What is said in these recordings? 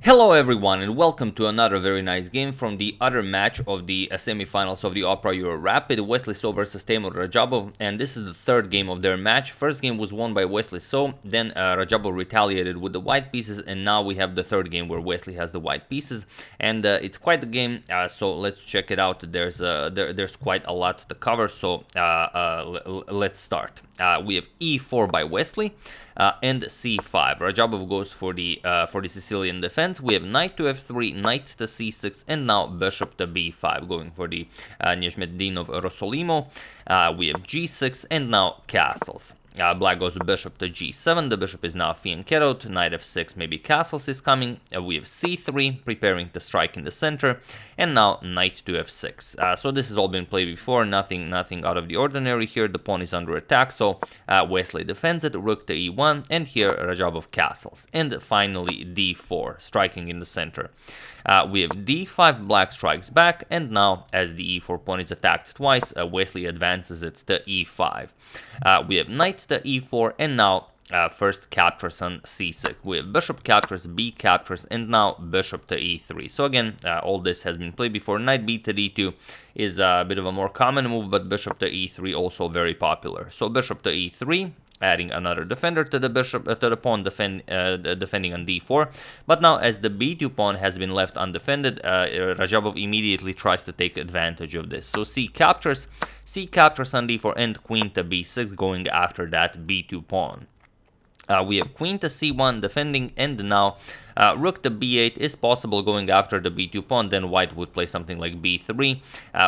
Hello everyone and welcome to another very nice game from the other match of the semifinals of the Opera Euro Rapid, Wesley So versus Teymur Rajabov, and this is the third game of their match. First game was won by Wesley So, then Rajabov retaliated with the white pieces, and now we have the third game where Wesley has the white pieces, and it's quite the game, so let's check it out. There's quite a lot to cover, so let's start. We have e4 by Wesley and c5. Rajabov goes for the Sicilian defense. We have knight to f3, knight to c6, and now bishop to b5, going for the Nimzovich-Rossolimo. We have g6 and now castles. Black goes bishop to g7, the bishop is now fianchettoed, knight f6, maybe castles is coming. We have c3, preparing to strike in the center, and now knight to f6. So this has all been played before, nothing out of the ordinary here. The pawn is under attack, so Wesley defends it, rook to e1, and here Rajabov castles. And finally d4, striking in the center. We have d5, black strikes back, and now as the e4 pawn is attacked twice, Wesley advances it to e5. We have knight to e4, and now first captures on c6. We have bishop captures, b captures, and now bishop to e3. So again, all this has been played before. Knight b to d2 is a bit of a more common move, but bishop to e3 also very popular. So bishop to e3, adding another defender to the bishop, to the pawn defending on d4. But now, as the b2 pawn has been left undefended, Rajabov immediately tries to take advantage of this. So c captures on d4, and queen to b6, going after that b2 pawn. We have queen to c1 defending, and now rook to b8 is possible going after the b2 pawn. Then white would play something like b3,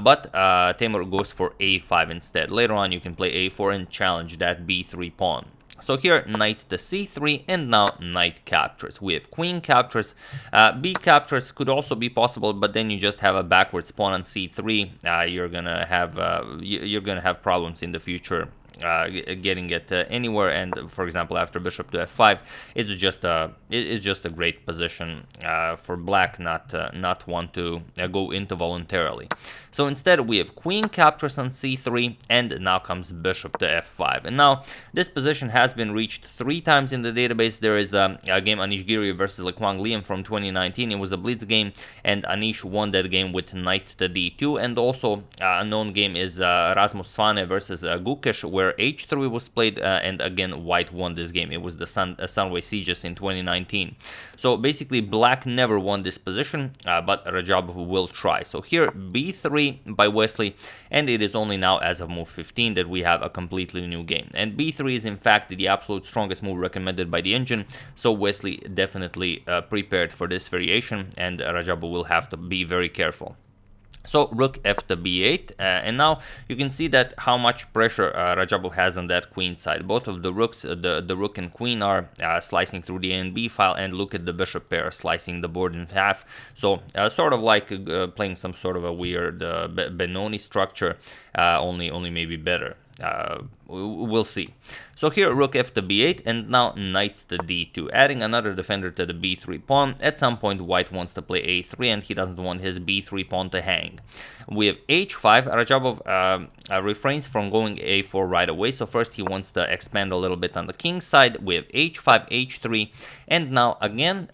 but Teymur goes for a5 instead. Later on you can play a4 and challenge that b3 pawn. So here knight to c3, and now knight captures. We have queen captures, b captures could also be possible, but then you just have a backwards pawn on c3. You're gonna have problems in the future getting it anywhere, and for example after bishop to f5, it's just a great position for black not want to go into voluntarily. So instead we have queen captures on c3, and now comes bishop to f5. And now this position has been reached 3 times in the database. There is a game Anish Giri versus Rac1 Liam from 2019. It was a blitz game, and Anish won that game with knight to d2. And also a known game is Rasmus Svane versus Gukesh, where h3 was played, and again white won this game. It was the Sunway Sieges in 2019. So basically black never won this position, but Rajabov will try. So here b3 by Wesley, and it is only now as of move 15 that we have a completely new game. And b3 is in fact the absolute strongest move recommended by the engine, so Wesley definitely prepared for this variation, and Rajabov will have to be very careful. So rook f to b8, and now you can see that how much pressure Rajabov has on that queen side. Both of the rooks, the rook and queen, are slicing through the A and B file, and look at the bishop pair slicing the board in half. So sort of like playing some sort of a weird Benoni structure, only maybe better. We'll see. So here rook f to b8, and now knight to d2, adding another defender to the b3 pawn. At some point white wants to play a3, and he doesn't want his b3 pawn to hang. We have h5. Rajabov refrains from going a4 right away, so first he wants to expand a little bit on the king's side. We have h5, h3, and now again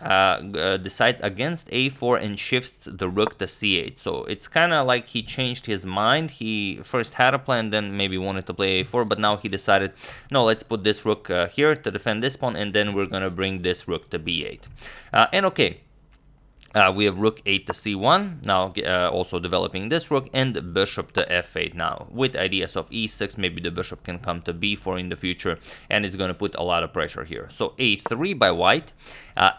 decides against a4 and shifts the rook to c8. So it's kind of like he changed his mind. He first had a plan, then maybe wanted to play a4, but now he decided, no, let's put this rook here to defend this pawn, and then we're gonna bring this rook to b8. And okay, we have rook 8 to c1, now also developing this rook, and bishop to f8 now, with ideas of e6, maybe the bishop can come to b4 in the future, and it's going to put a lot of pressure here. So a3 by white,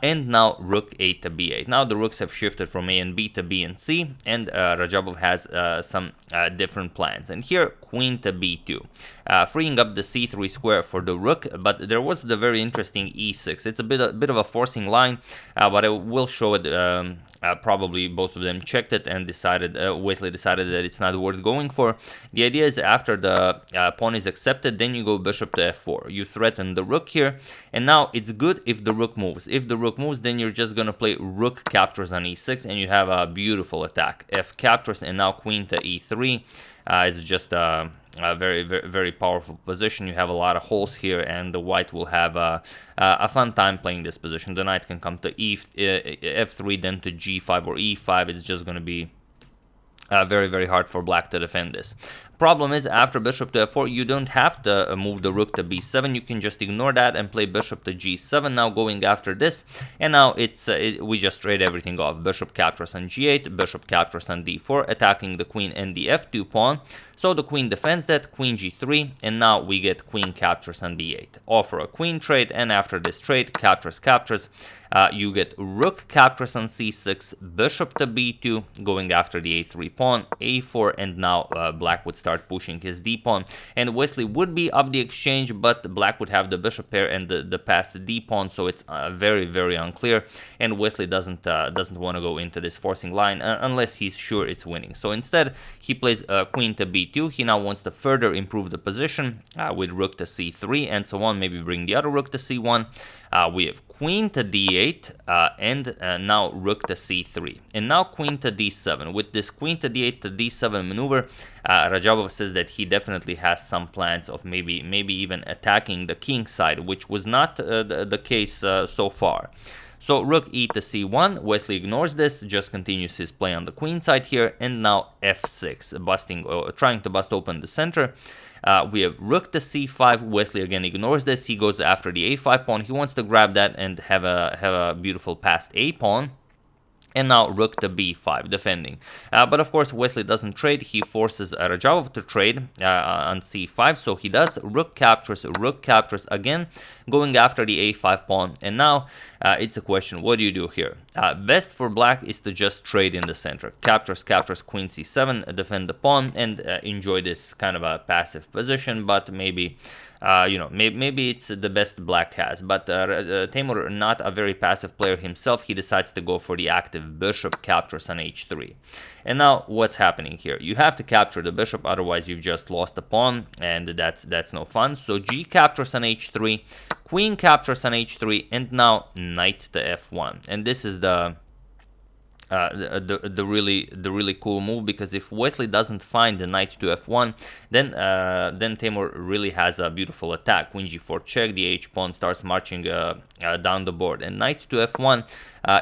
and now rook 8 to b8. Now the rooks have shifted from a and b to b and c, and Rajabov has some different plans. And here queen to b2, freeing up the c3 square for the rook, but there was the very interesting e6. It's a bit of a forcing line, but I will show it. Probably both of them checked it and decided, Wesley decided that it's not worth going for. The idea is after the pawn is accepted, then you go bishop to f4. You threaten the rook here, and now it's good if the rook moves. If the rook moves, then you're just gonna play rook captures on e6, and you have a beautiful attack. F captures, and now queen to e3 is just very powerful position. You have a lot of holes here, and the white will have a fun time playing this position. The knight can come to f3, then to g5 or e5. It's just going to be very hard for black to defend this. Problem is, after bishop to f4, you don't have to move the rook to b7. You can just ignore that and play bishop to g7. Now going after this, and now we just trade everything off. Bishop captures on g8, bishop captures on d4, attacking the queen and the f2 pawn. So the queen defends that, queen g3, and now we get queen captures on b8. Offer a queen trade, and after this trade, captures, you get rook captures on c6, bishop to b2, going after the a3 pawn, a4, and now black would start pushing his d pawn, and Wesley would be up the exchange, but black would have the bishop pair and the passed d pawn, so it's very unclear, and Wesley doesn't want to go into this forcing line unless he's sure it's winning. So instead, he plays queen to b2. He now wants to further improve the position with rook to c3 and so on, maybe bring the other rook to c1. We have queen to d8 and now rook to c3, and now queen to d7. With this queen to d8 to d7 maneuver, Rajabov says that he definitely has some plans of maybe even attacking the king side, which was not the case so far. So rook e to c1, Wesley ignores this, just continues his play on the queen side here, and now f6, trying to bust open the center. We have rook to c5, Wesley again ignores this, he goes after the a5 pawn, he wants to grab that and have a beautiful passed a pawn. And now rook to b5, defending. But of course, Wesley doesn't trade. He forces Rajabov to trade on c5. So he does. Rook captures again, going after the a5 pawn. And now it's a question, what do you do here? Best for black is to just trade in the center. Captures, queen c7, defend the pawn, and enjoy this kind of a passive position. But maybe... maybe it's the best black has, but Teymur, not a very passive player himself, he decides to go for the active bishop captures on h3. And now what's happening here? You have to capture the bishop, otherwise you've just lost the pawn, and that's no fun. So g captures on h3, queen captures on h3, and now knight to f1. And this is the really cool move, because if Wesley doesn't find the knight to f1, then Teymur really has a beautiful attack. Queen g4 check, the h pawn starts marching down the board, and knight to f1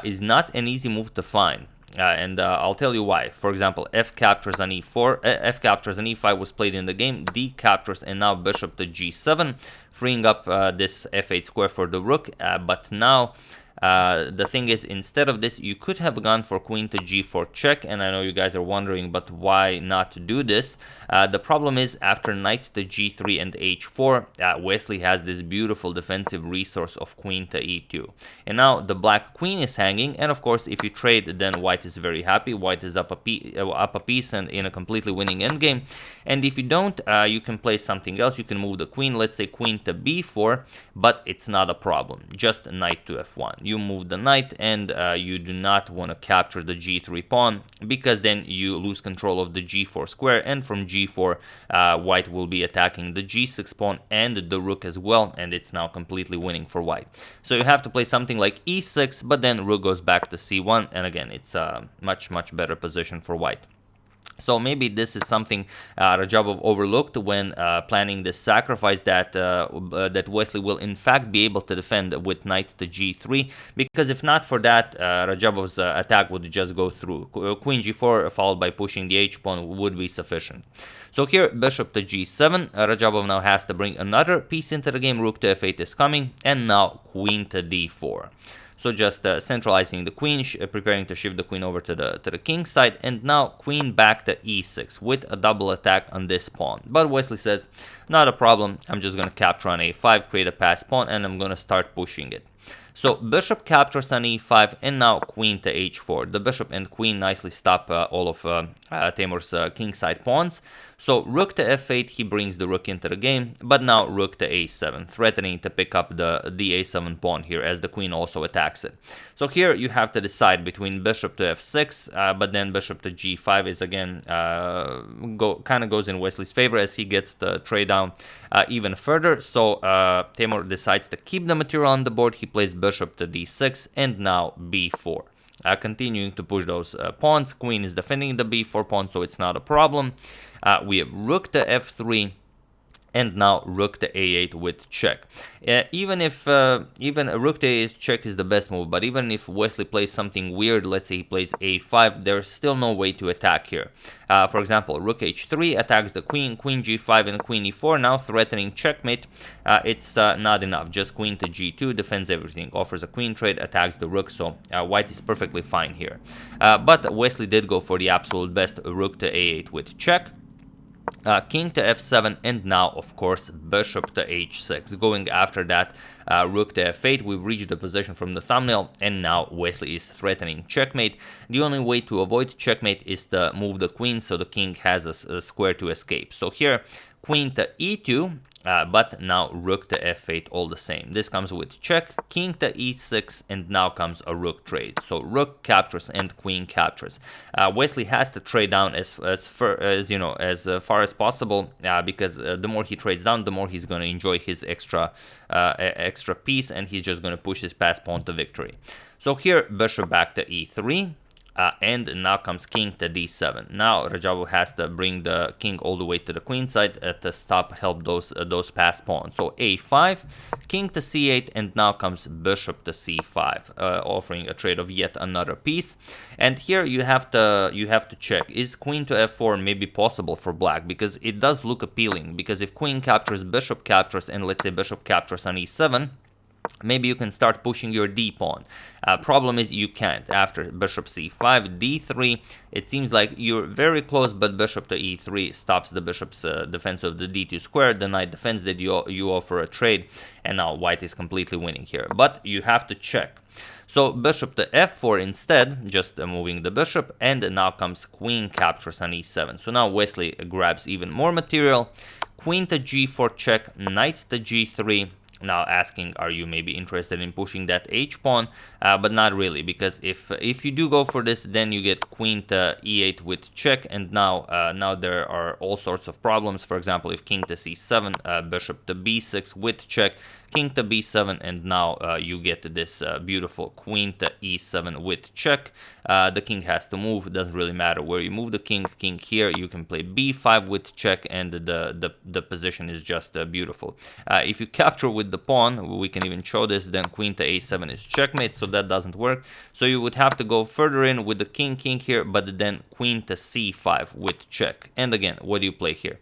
is not an easy move to find. And I'll tell you why. For example, f captures on e4, f captures on e5 was played in the game, d captures, and now bishop to g7, freeing up this f8 square for the rook, but now the thing is, instead of this, you could have gone for queen to g4 check, and I know you guys are wondering, but why not do this? The problem is, after knight to g3 and h4, Wesley has this beautiful defensive resource of queen to e2. And now the black queen is hanging, and of course, if you trade, then white is very happy. White is up a piece and in a completely winning endgame. And if you don't, you can play something else. You can move the queen, let's say queen to b4, but it's not a problem. Just knight to f1. You move the knight, and you do not want to capture the g3 pawn, because then you lose control of the g4 square, and from g4 white will be attacking the g6 pawn and the rook as well, and it's now completely winning for white. So you have to play something like e6, but then rook goes back to c1, and again it's a much better position for white. So maybe this is something Rajabov overlooked when planning this sacrifice, that that Wesley will in fact be able to defend with knight to g3, because if not for that, Rajabov's attack would just go through. Queen g4 followed by pushing the h-pawn would be sufficient. So here, bishop to g7, Rajabov now has to bring another piece into the game, rook to f8 is coming, and now queen to d4. So just centralizing the queen, preparing to shift the queen over to the king side, and now queen back to e6 with a double attack on this pawn. But Wesley says, not a problem, I'm just going to capture on a5, create a passed pawn, and I'm going to start pushing it. So bishop captures on e5, and now queen to h4. The bishop and queen nicely stop all of Teymur's kingside pawns. So rook to f8, he brings the rook into the game, but now rook to a7, threatening to pick up the a7 pawn here as the queen also attacks it. So here you have to decide between bishop to f6, but then bishop to g5 is again kind of goes in Wesley's favor as he gets the trade down even further. So Teymur decides to keep the material on the board. He plays bishop to d6 and now b4. continuing to push those pawns. Queen is defending the b4 pawn, so it's not a problem. We have rook to f3, and now rook to a8 with check. Even a rook to a8 check is the best move, but even if Wesley plays something weird, let's say he plays a5, there's still no way to attack here. For example, rook h3 attacks the queen, queen g5, and queen e4, now threatening checkmate. It's not enough. Just queen to g2 defends everything, offers a queen trade, attacks the rook, so white is perfectly fine here. But Wesley did go for the absolute best, rook to a8 with check. King to f7, and now of course bishop to h6. Going after that rook to f8, we've reached the position from the thumbnail, and now Wesley is threatening checkmate. The only way to avoid checkmate is to move the queen, so the king has a square to escape. So here queen to e2, but now rook to f8 all the same. This comes with check, king to e6, and now comes a rook trade. So rook captures and queen captures. Wesley has to trade down as far as possible, because the more he trades down, the more he's going to enjoy his extra piece, and he's just going to push his pass pawn to victory. So here bishop back to e3. And now comes king to d7. Now Rajabov has to bring the king all the way to the queen side to help those pass pawns. So a5, king to c8, and now comes bishop to c5, offering a trade of yet another piece. And here you have to check, is queen to f4 maybe possible for black, because it does look appealing. Because if queen captures, bishop captures, and let's say bishop captures on e7, maybe you can start pushing your d pawn. Problem is you can't. After bishop c5, d3, it seems like you're very close, but bishop to e3 stops the bishop's defense of the d2 square. The knight defends that you offer a trade, and now white is completely winning here. But you have to check. So bishop to f4 instead, just moving the bishop, and now comes queen captures on e7. So now Wesley grabs even more material. Queen to g4 check, knight to g3. Now asking, are you maybe interested in pushing that h-pawn? But not really, because if you do go for this, then you get queen to e8 with check, and now there are all sorts of problems. For example, if king to c7, bishop to b6 with check, king to b7, and now you get this beautiful queen to e7 with check. The king has to move. It doesn't really matter where you move the king. King here, you can play b5 with check, and the position is just beautiful. If you capture with the pawn, we can even show this, then queen to a7 is checkmate, so that doesn't work. So you would have to go further in with the king here, but then queen to c5 with check. And again, what do you play here?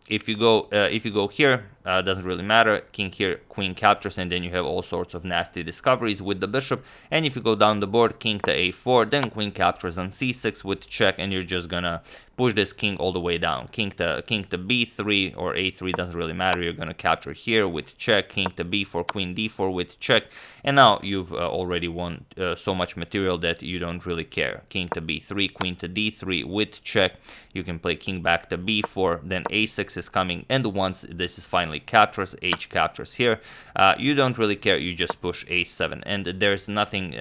If you go here, doesn't really matter. King here, queen captures, and then you have all sorts of nasty discoveries with the bishop. And if you go down the board, king to a4, then queen captures on c6 with check, and you're just gonna push this king all the way down. King to b3 or a3, doesn't really matter. You're gonna capture here with check, king to b4, queen d4 with check, and now you've already won so much material that you don't really care. King to b3, queen to d3 with check. You can play king back to b4, then a6 is coming, and once this is finally captures, h captures here, you don't really care. You just push a7, and there's nothing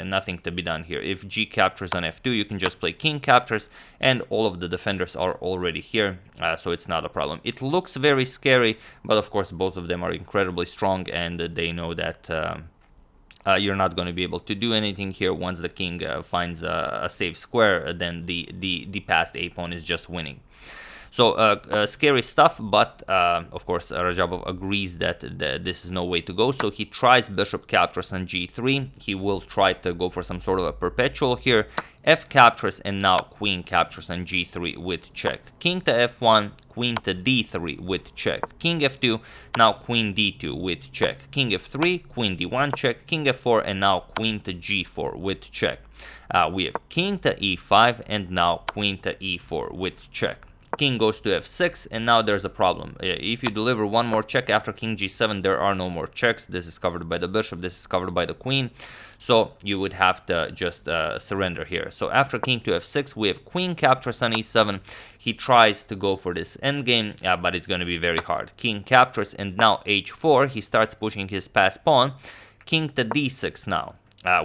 to be done here. If g captures on f2, you can just play king captures, and all of the defenders are already here, so it's not a problem. It looks very scary, but of course both of them are incredibly strong, and they know that you're not going to be able to do anything here. Once the king finds a safe square, then the passed a pawn is just winning. So scary stuff, but of course Rajabov agrees that this is no way to go, so he tries bishop captures on g3. He will try to go for some sort of a perpetual here. F captures, and now queen captures on g3 with check. King to f1, queen to d3 with check. King f2, now queen d2 with check. King f3, queen d1 check. King f4, and now queen to g4 with check. We have king to e5, and now queen to e4 with check. King goes to f6, and now there's a problem. If you deliver one more check after king g7, there are no more checks. This is covered by the bishop, this is covered by the queen, so you would have to just surrender here. So after king to f6, we have queen captures on e7. He tries to go for this endgame, but it's going to be very hard. King captures, and now h4, he starts pushing his pass pawn. King to d6 now.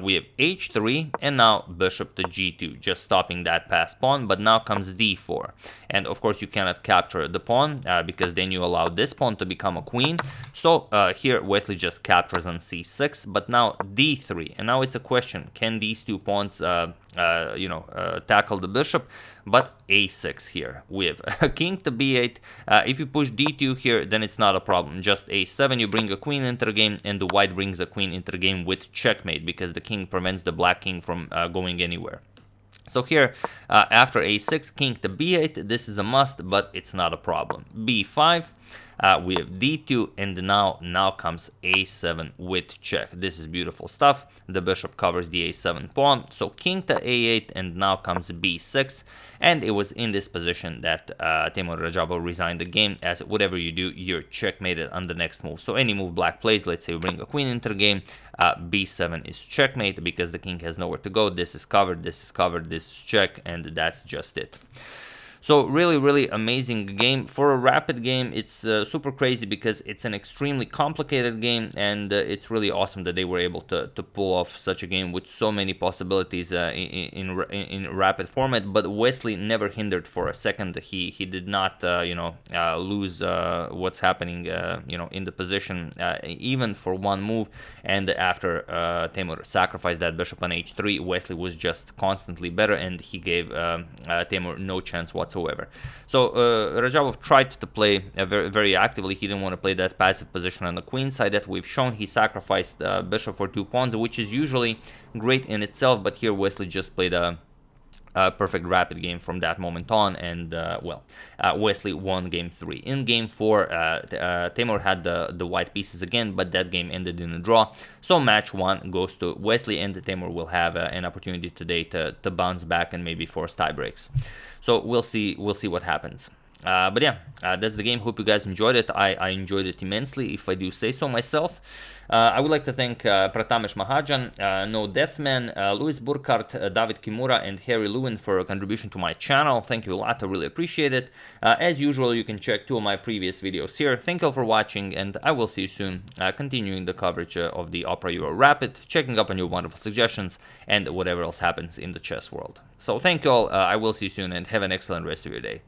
we have h3, and now bishop to g2, just stopping that passed pawn. But now comes d4, and of course you cannot capture the pawn because then you allow this pawn to become a queen. So here Wesley just captures on c6, but now d3, and now it's a question: can these two pawns tackle the bishop? But a6 here, we have king to b8. If you push d2 here, then it's not a problem. Just a7, you bring a queen into the game, and the white brings a queen into the game with checkmate, because the king prevents the black king from going anywhere. So here, after a6, king to b8, this is a must, but it's not a problem. b5, we have d2, and now comes a7 with check. This is beautiful stuff. The bishop covers the a7 pawn, so king to a8, and now comes b6. And it was in this position that Teymur Rajabov resigned the game, as whatever you do, you're checkmated on the next move. So any move black plays, let's say we bring a queen into the game, b7 is checkmate because the king has nowhere to go. This is covered, this is covered, this is check, and that's just it. So really amazing game. For a rapid game, it's super crazy because it's an extremely complicated game, and it's really awesome that they were able to pull off such a game with so many possibilities in rapid format. But Wesley never hindered for a second. He did not lose what's happening in the position even for one move. And after Teymur sacrificed that bishop on h3, Wesley was just constantly better, and he gave Teymur no chance whatsoever. So Rajabov tried to play very actively. He didn't want to play that passive position on the queen side that we've shown. He sacrificed bishop for 2 pawns, which is usually great in itself, but here Wesley just played a perfect rapid game from that moment on, and Wesley won game 3. In game 4, Teymur had the white pieces again, but that game ended in a draw. So match 1 goes to Wesley, and Teymur will have an opportunity today to bounce back and maybe force tie breaks. So we'll see what happens. But yeah, that's the game. Hope you guys enjoyed it. I enjoyed it immensely, if I do say so myself. I would like to thank Pratamesh Mahajan, No Deathman, Louis Burkhardt, David Kimura, and Harry Lewin for a contribution to my channel. Thank you a lot. I really appreciate it. As usual, you can check 2 of my previous videos here. Thank you all for watching, and I will see you soon, continuing the coverage of the Opera Euro Rapid, checking up on your wonderful suggestions, and whatever else happens in the chess world. So thank you all. I will see you soon, and have an excellent rest of your day.